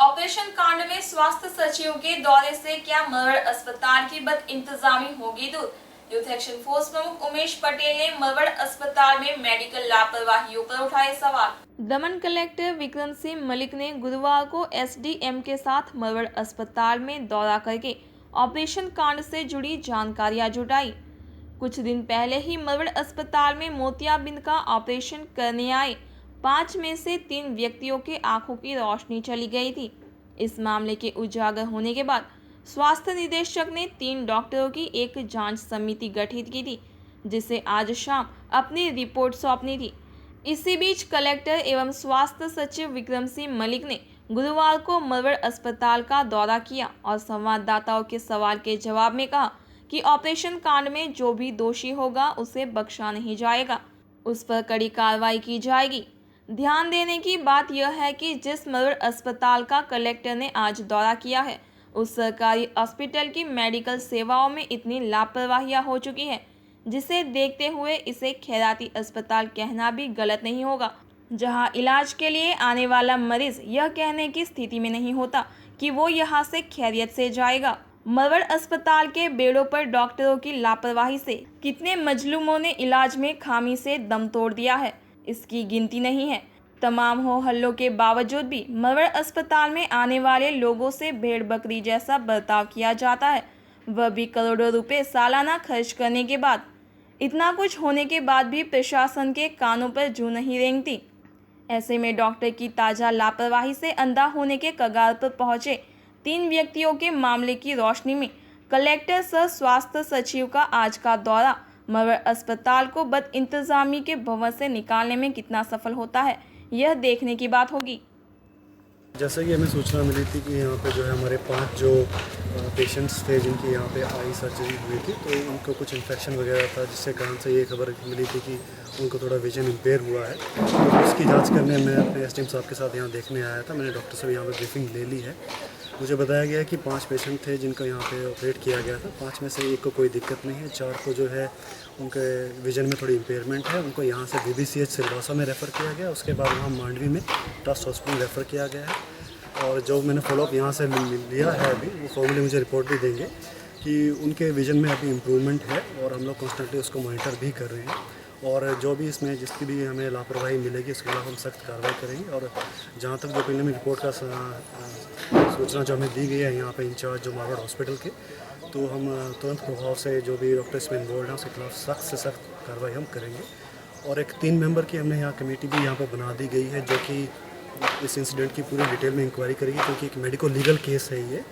Operation कांड में स्वास्थ्य सचिव के दौरे से क्या मरड़ अस्पताल की बदइंतजामी होगी दूर। यूथ एक्शन फोर्स प्रमुख उमेश पटेल ने मरड़ अस्पताल में मेडिकल लापरवाहियों पर उठाए सवाल। दमन कलेक्टर विक्रम सिंह मलिक ने गुरुवार को एसडीएम के साथ मरड़ अस्पताल में दौरा करके ऑपरेशन कांड से जुड़ी जानकारियां जुटाई। कुछ दिन पहले ही मरड़ अस्पताल में मोतियाबिंद का ऑपरेशन करने आए 5 में से 3 व्यक्तियों के आंखों की रोशनी चली गई थी। इस मामले के उजागर होने के बाद स्वास्थ्य निदेशक ने 3 डॉक्टरों की एक जांच समिति गठित की थी, जिसे आज शाम अपनी रिपोर्ट सौंपनी थी। इसी बीच कलेक्टर एवं स्वास्थ्य सचिव विक्रम सिंह मलिक ने गुरुवार को मरड़ अस्पताल का दौरा किया और संवाददाताओं के सवाल के जवाब में कहा कि ऑपरेशन कांड में जो भी दोषी होगा उसे बख्शा नहीं जाएगा, उस पर कड़ी कार्रवाई की जाएगी। ध्यान देने की बात यह है कि जिस मरड़ अस्पताल का कलेक्टर ने आज दौरा किया है, उस सरकारी हॉस्पिटल की मेडिकल सेवाओं में इतनी लापरवाहियां हो चुकी हैं, जिसे देखते हुए इसे खैराती अस्पताल कहना भी गलत नहीं होगा, जहां इलाज के लिए आने वाला मरीज यह कहने की स्थिति में नहीं होता कि वो यहां से खैरियत से जाएगा। मरड़ अस्पताल के बेड़ों पर डॉक्टरों की लापरवाही से कितने मजलूमों ने इलाज में खामी से दम तोड़ दिया है, इसकी गिनती नहीं है। तमाम हो हल्लों के बावजूद भी मरड़ अस्पताल में आने वाले लोगों से भेड़ बकरी जैसा बर्ताव किया जाता है, वह भी करोड़ों रुपए सालाना खर्च करने के बाद। इतना कुछ होने के बाद भी प्रशासन के कानों पर जूं नहीं रेंगती। ऐसे में डॉक्टर की ताज़ा लापरवाही से अंधा होने के कगार पर पहुंचे 3 व्यक्तियों के मामले की रोशनी में कलेक्टर सह स्वास्थ्य सचिव का आज का दौरा मरड़ अस्पताल को बदइंतजामी के भंवर से निकालने में कितना सफल होता है, यह देखने की बात होगी। जैसे कि हमें सूचना मिली थी कि यहाँ पे जो है हमारे 5 जो पेशेंट्स थे जिनकी यहाँ पे आई सर्जरी हुई थी, तो उनको कुछ इन्फेक्शन वगैरह था, जिससे कारण से ये खबर मिली थी कि उनको थोड़ा विजन इम्पेयर हुआ है। तो उसकी जांच करने मैं अपने एसडीएम साहब के साथ यहाँ देखने आया था। मैंने डॉक्टर से यहाँ पे ब्रीफिंग ले ली है। मुझे बताया गया कि 5 पेशेंट थे जिनको यहाँ पे ऑपरेट किया गया था। 5 में से 1 को कोई दिक्कत नहीं है, 4 को जो है उनके विजन में थोड़ी इम्पेयरमेंट है। उनको यहाँ से बीबीसीएच सिलवासा में रेफ़र किया गया, उसके बाद वहाँ मांडवी में ट्रस्ट हॉस्पिटल रेफ़र किया गया है। और जो मैंने फॉलोअप यहाँ से लिया है अभी, वो फॉर्मली मुझे रिपोर्ट भी देंगे कि उनके विजन में अभी इम्प्रूवमेंट है और हम लोग कॉन्स्टेंटली उसको मॉनिटर भी कर रहे हैं। और जो भी इसमें जिसकी भी हमें लापरवाही मिलेगी उसके खिलाफ हम सख्त कार्रवाई करेंगे। और जहाँ तक जो प्रीलिमिनरी रिपोर्ट का सूचना जो हमें दी गई है यहाँ पे इंचार्ज जो मारवाड़ हॉस्पिटल के, तो हम तुरंत प्रभाव से जो भी डॉक्टर इसमें इन्वॉल्व हैं उसके खिलाफ सख्त से सख्त कार्रवाई हम करेंगे। और एक 3 मेंबर की हमने यहाँ कमेटी भी यहाँ पर बना दी गई है, जो कि इस इंसिडेंट की पूरी डिटेल में इंक्वायरी करेगी, क्योंकि एक मेडिको लीगल केस है ये।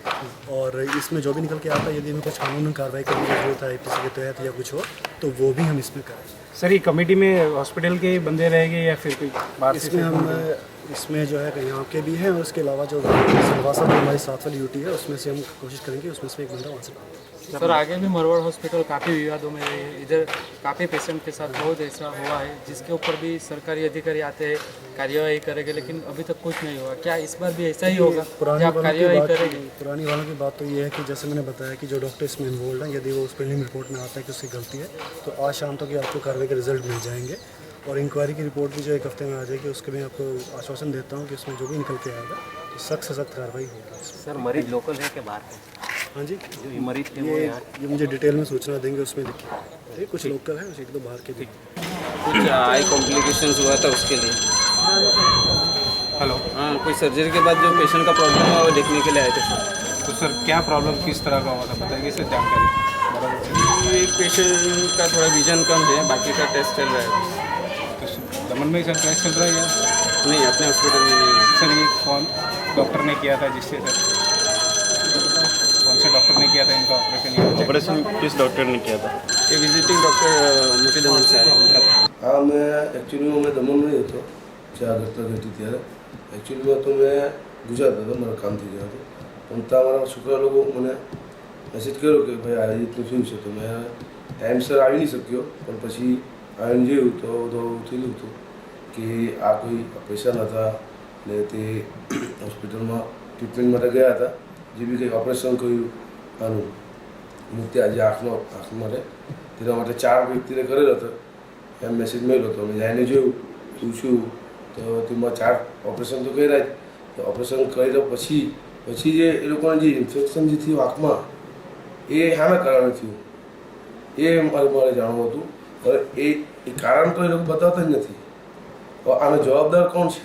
और इसमें जो भी निकल के आता है, यदि हमें कुछ कानूनी कार्रवाई करने की जरूरत है आईपीसी के तहत या कुछ हो, तो वो भी हम इसमें करेंगे। सर, ये कमेटी में हॉस्पिटल के बंदे रहेंगे या फिर कोई बाहर से? इसमें जो है यहाँ के भी हैं, और उसके अलावा जो सिलवासा जो हमारी 7 वाली यूटी है उसमें से हम कोशिश करेंगे उसमें से एक बंदा वहाँ से। सर, आगे भी मरवाड़ हॉस्पिटल काफ़ी विवादों में रही है। इधर काफ़ी पेशेंट के साथ बहुत ऐसा हुआ है जिसके ऊपर भी सरकारी अधिकारी आते हैं, कार्यवाही करेंगे, लेकिन अभी तक कुछ नहीं हुआ। क्या इस बार भी ऐसा ही होगा? पुरानी वालों की बात तो ये है कि जैसे मैंने बताया कि जो डॉक्टर इसमें इन्वॉल्व हैं, यदि वो उस प्रीलिमिनरी रिपोर्ट में आता है कि उसकी गलती है, तो आज शाम तक आपको कार्रवाई के रिजल्ट मिल जाएंगे। और इंक्वायरी की रिपोर्ट भी जो 1 हफ्ते में आ जाएगी, उसके मैं आपको आश्वासन देता हूँ कि उसमें जो भी निकल के आएगा तो सख्त से सख्त कार्रवाई होगी। सर, मरीज लोकल है कि बाहर है? हाँ जी, जो मरीज थे ये मुझे डिटेल में सूचना देंगे, उसमें देखिए कुछ लोकल है, 1-2 बाहर के भी। कुछ आई कॉम्प्लिकेशंस हुआ था उसके लिए। हेलो। हाँ, कोई सर्जरी के बाद जो पेशेंट का प्रॉब्लम हुआ वो देखने के लिए आए थे सर। तो सर, क्या प्रॉब्लम किस तरह का हुआ था, बताइए सर जानकारी। एक पेशेंट का थोड़ा विजन कम है, बाकी का टेस्ट चल रहा है। तो दमन में ही सर टेस्ट चल रहा है या नहीं, अपने हॉस्पिटल में नहीं है सर? ये कौन डॉक्टर ने किया था जिससे सर? कौन से डॉक्टर ने किया था इनका ऑपरेशन? ऑपरेशन किस डॉक्टर ने किया था? ये विजिटिंग डॉक्टर मुझे दमन से आया उनका। हाँ, मैं एक्चुअली मैं दमन में ही હતો 4 ઘટના ઘટી ત્યારે। એકચ્યુઅલીમાં તો મેં ગુજરાત હતો, મારા કામથી ગયા હતો, પણ ત્યાં મારા છોકરા લોકો મને મેસેજ કર્યો કે ભાઈ આ રીતનું થયું છે, તો મેં ટાઈમસર આવી નહીં શક્યો, પણ પછી આવીને જોયું તો થયેલું હતું કે આ કોઈ પૈસા નહોતા ને તે હોસ્પિટલમાં ટ્રીટમેન્ટ માટે ગયા હતા, જે બી કંઈ ઓપરેશન કર્યું આનું મોતિયા જે આંખ માટે, તેના માટે 4 વ્યક્તિને કરેલો હતો એમ મેસેજ મળ્યો હતો। અમે જઈને જોયું શું તો તેમાં 4 ઓપરેશન તો કર્યા જ, તો ઓપરેશન કર્યા પછી જે એ લોકોને જે ઇન્ફેક્શન જે થયું આંખમાં એ શાના કારણે થયું એ મારે જાણવું હતું. પણ એ કારણ તો એ લોકો બતાવતા જ નથી. તો આનો જવાબદાર કોણ છે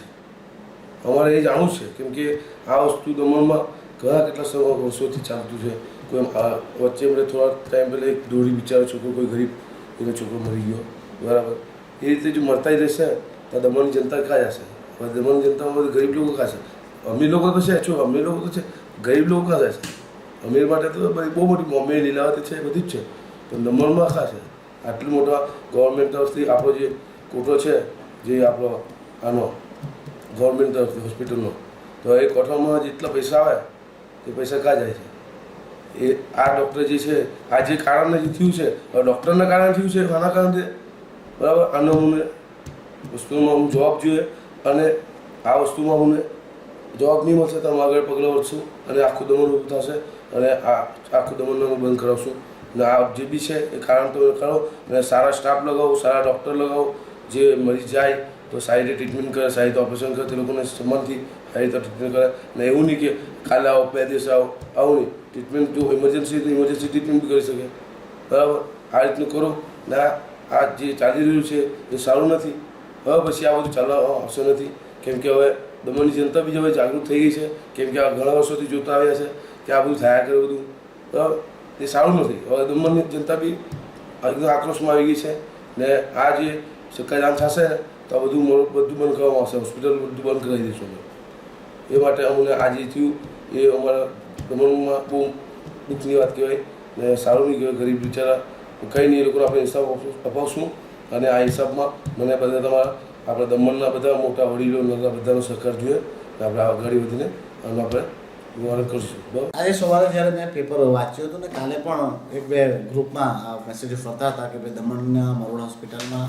અમારે એ જાણવું છે. કેમ કે આ વસ્તુ દમણમાં ઘણા કેટલા વર્ષોથી ચાલતું છે. કોઈ વચ્ચે મને થોડા ટાઈમ પહેલાં એક દોરી બિચારો છોકરો કોઈ ગરીબ એનો છોકરો મરી ગયો, બરાબર. એ રીતે જો મરતા જ રહેશે તો દમણની જનતા ક્યાં જશે? દમણની જનતામાં બધા ગરીબ લોકો ક્યાં છે? અમીર લોકો તો છે, અમીર લોકો તો છે, ગરીબ લોકો ક્યાં જાય છે? અમીર માટે તો બહુ મોટી બોમ્બે લીલાવતી છે, બધી જ છે, પણ દમણમાં ક્યાં છે? આટલું મોટા ગવર્મેન્ટ તરફથી આપણો જે કોટો છે, જે આપણો આનો ગવર્મેન્ટ તરફથી હોસ્પિટલનો, તો એ કોઠામાં જેટલા પૈસા આવે તે પૈસા ક્યાં જાય છે? એ આ ડૉક્ટર જે છે, આ જે કારણે જે થયું છે, ડૉક્ટરના કારણે થયું છે, આના કારણે, બરાબર. આનો મને વસ્તુમાં હું જવાબ જોઈએ, અને આ વસ્તુમાં મને જવાબ નહીં મળશે તો હું આગળ પગલાં વધશું અને આખું દમણ ઊભું થશે અને આખું દમણને હું બંધ કરાવશું. અને આ જે બી છે એ કારણ તો કરો, અને સારા સ્ટાફ લગાવો, સારા ડૉક્ટર લગાવો, જે મરીઝ જાય તો સારી રીતે ટ્રીટમેન્ટ કરે, સારી રીતે ઓપરેશન કરે, તે લોકોને સન્માનથી સારી રીતે ટ્રીટમેન્ટ કરે. અને એવું નહીં કે કાલે આવો 2 દિવસ આવું નહીં. ટ્રીટમેન્ટ જો ઇમરજન્સી તો ઇમરજન્સી ટ્રીટમેન્ટ બી કરી શકે, બરાબર. આ રીતનું કરો. ને આ જે ચાલી રહ્યું છે એ સારું નથી. હવે પછી આ બધું ચાલવા આવશે નથી. કેમ કે હવે દમણની જનતા બી હવે જાગૃત થઈ ગઈ છે. કેમ કે આ ઘણા વર્ષોથી જોતા આવ્યા છે કે આ બધું થયા કરે બધું, બરાબર. એ સારું નથી. હવે દમણની જનતા બી એકદમ આક્રોશમાં આવી ગઈ છે. ને આ જે ચક્કાજામ થશે તો આ બધું બંધ કરવામાં આવશે. હોસ્પિટલ બધું બંધ કરાવી દઈશું અમે. એ માટે અમને આ જે થયું એ અમારા દમણમાં બહુ દુઃખની વાત કહેવાય ને સારું નહીં કહેવાય. ગરીબ બિચારા કંઈ નહીં, એ લોકોને આપણે હિસાબ અપાવશું. અને આ હિસાબમાં મને બધા તમારા આપણા દમણના બધા મોટા વડીલો બધાનો સહકાર જોઈએ. આપણે આગળ વધીને આનું આપણે નિવારણ કરીશું. બરાબર. આજે સવારે જ્યારે મેં પેપર વાંચ્યું હતું ને કાલે પણ 1-2 ગ્રુપમાં આ મેસેજો ફરતા હતા કે ભાઈ દમણના મરોડ હોસ્પિટલમાં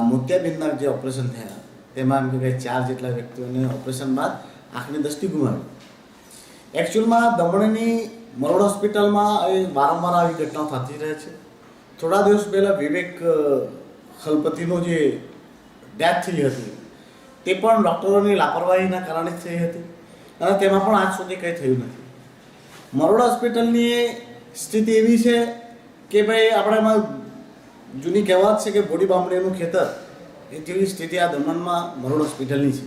મોતિયાબિંદના જે ઓપરેશન થયા તેમાં એમ કે ભાઈ 4 જેટલા વ્યક્તિઓને ઓપરેશન બાદ આંખની દ્રષ્ટિ ગુમાવી. એકચ્યુઅલમાં દમણની મરોડ હોસ્પિટલમાં વારંવાર આવી ઘટનાઓ થતી રહે છે. થોડા દિવસ પહેલાં વિવેક ખલપતિનો જે ડેથ થઈ હતી તે પણ ડૉક્ટરોની લાપરવાહીના કારણે જ થઈ હતી, અને તેમાં પણ આજ સુધી કંઈ થયું નથી. મરોડ હોસ્પિટલની સ્થિતિ એવી છે કે ભાઈ આપણે એમાં જૂની કહેવત છે કે બોડી બામણીનું ખેતર, એ જેવી સ્થિતિ આ દમણમાં મરોડ હોસ્પિટલની છે.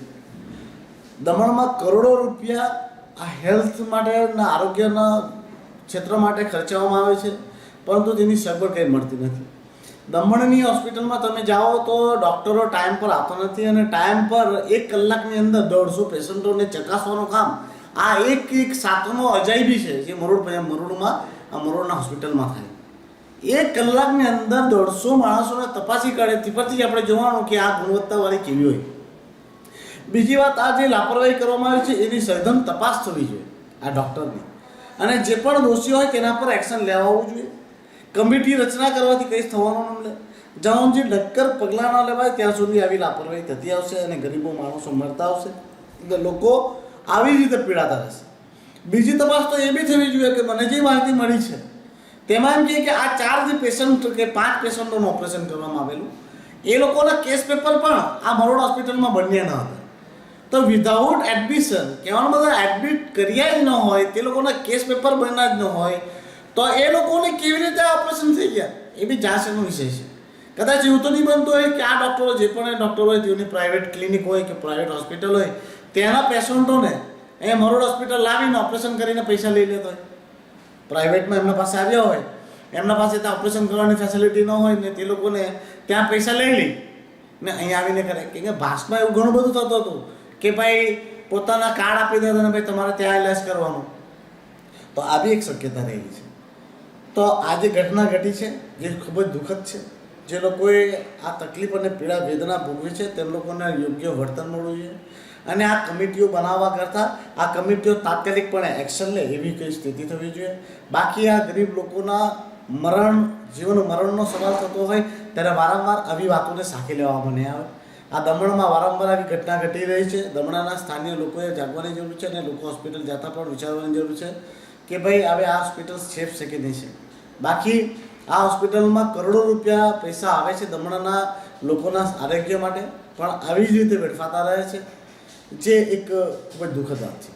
દમણમાં કરોડો રૂપિયા આ હેલ્થ માટે અને આરોગ્યના ક્ષેત્ર માટે ખર્ચવામાં આવે છે, પરંતુ તેની સગવડ કંઈ મળતી નથી. દમણની હોસ્પિટલમાં તમે જાઓ તો ડૉક્ટરો ટાઈમ પર આવતા નથી, અને ટાઈમ પર 1 કલાકની અંદર 150 પેશન્ટોને ચકાસવાનું કામ આ એક સાતમો અજાયબી છે જે મરોડમાં આ મરોડના હોસ્પિટલમાં થાય. 1 કલાકની અંદર 150 માણસોને તપાસી કાઢે, તે પરથી આપણે જોવાનું કે આ ગુણવત્તાવાળી કેવી હોય. બીજી વાત, આ જે લાપરવાહી કરવામાં આવી છે એની સઘન તપાસ થવી જોઈએ આ ડૉક્ટરની, અને જે પણ દોષી હોય તેના પર એક્શન લેવાવું જોઈએ. કમિટી રચના કરવાથી કંઈ થવાનું નથી. જ્યાં જે નક્કર પગલાં ન લેવાય ત્યાં સુધી આવી લાપરવાહી થતી આવશે અને ગરીબો માણસો મરતા આવશે, એટલે લોકો આવી રીતે પીડાતા રહેશે. બીજી તપાસ તો એ બી થવી જોઈએ કે મને જે માહિતી મળી છે તેમાં એમ કહે કે આ 4 જે પેશન્ટ કે 5 પેશન્ટોનું ઓપરેશન કરવામાં આવેલું એ લોકોના કેસ પેપર પણ આ મરોડ હોસ્પિટલમાં બન્યા ન હતા. તો વિધાઉટ એડમિશન, કહેવાનો મતલબ એડમિટ કર્યા જ ન હોય, તે લોકોના કેસ પેપર બન્યા જ ન હોય, તો એ લોકોને કેવી રીતે ઓપરેશન થઈ ગયા એ બી જાંચનો વિષય છે. કદાચ એવું તો નહીં બનતું હોય કે આ ડૉક્ટરો જે પણ ડૉક્ટર હોય તેઓની પ્રાઇવેટ ક્લિનિક હોય કે પ્રાઇવેટ હોસ્પિટલ હોય ત્યાંના પેશન્ટોને એ મરોડ હોસ્પિટલ લાવીને ઓપરેશન કરીને પૈસા લઈ લેતો હોય. પ્રાઇવેટમાં એમના પાસે આવ્યા હોય, એમના પાસે ત્યાં ઓપરેશન કરવાની ફેસિલિટી ન હોય ને તે લોકોને ત્યાં પૈસા લઈ લે ને અહીંયા આવીને કરે. કેમ કે ભાષમાં એવું ઘણું બધું થતું હતું કે ભાઈ પોતાના કાર્ડ આપી દેતા ને ભાઈ તમારે ત્યાં ઇલાજ કરવાનો. તો આ બી એક શક્યતા રહેલી છે. તો આ જે ઘટના ઘટી છે જે ખૂબ જ દુઃખદ છે. જે લોકોએ આ તકલીફ અને પીડા વેદના ભોગવી છે તેમ લોકોને યોગ્ય વર્તન મળવું જોઈએ, અને આ કમિટીઓ બનાવવા કરતાં આ કમિટીઓ તાત્કાલિકપણે એક્શન લે એવી કઈ સ્થિતિ થવી જોઈએ. બાકી આ ગરીબ લોકોના જીવન મરણનો સવાલ થતો હોય ત્યારે વારંવાર આવી વાતોને સાખી લેવામાં નહીં આવે. આ દમણમાં વારંવાર આવી ઘટના ઘટી રહી છે. દમણના સ્થાનિય લોકોએ જાગવાની જરૂર છે, અને લોકો હોસ્પિટલ જતા પણ વિચારવાની જરૂર છે કે ભાઈ હવે આ હોસ્પિટલ સેફ છે કે નહીં છે. બાકી આ હોસ્પિટલમાં કરોડો રૂપિયા પૈસા આવે છે દમણના લોકોના આરોગ્ય માટે, પણ આવી જ રીતે વેડફાતા રહે છે. જે એક ખૂબ જ દુઃખદ વાત છે.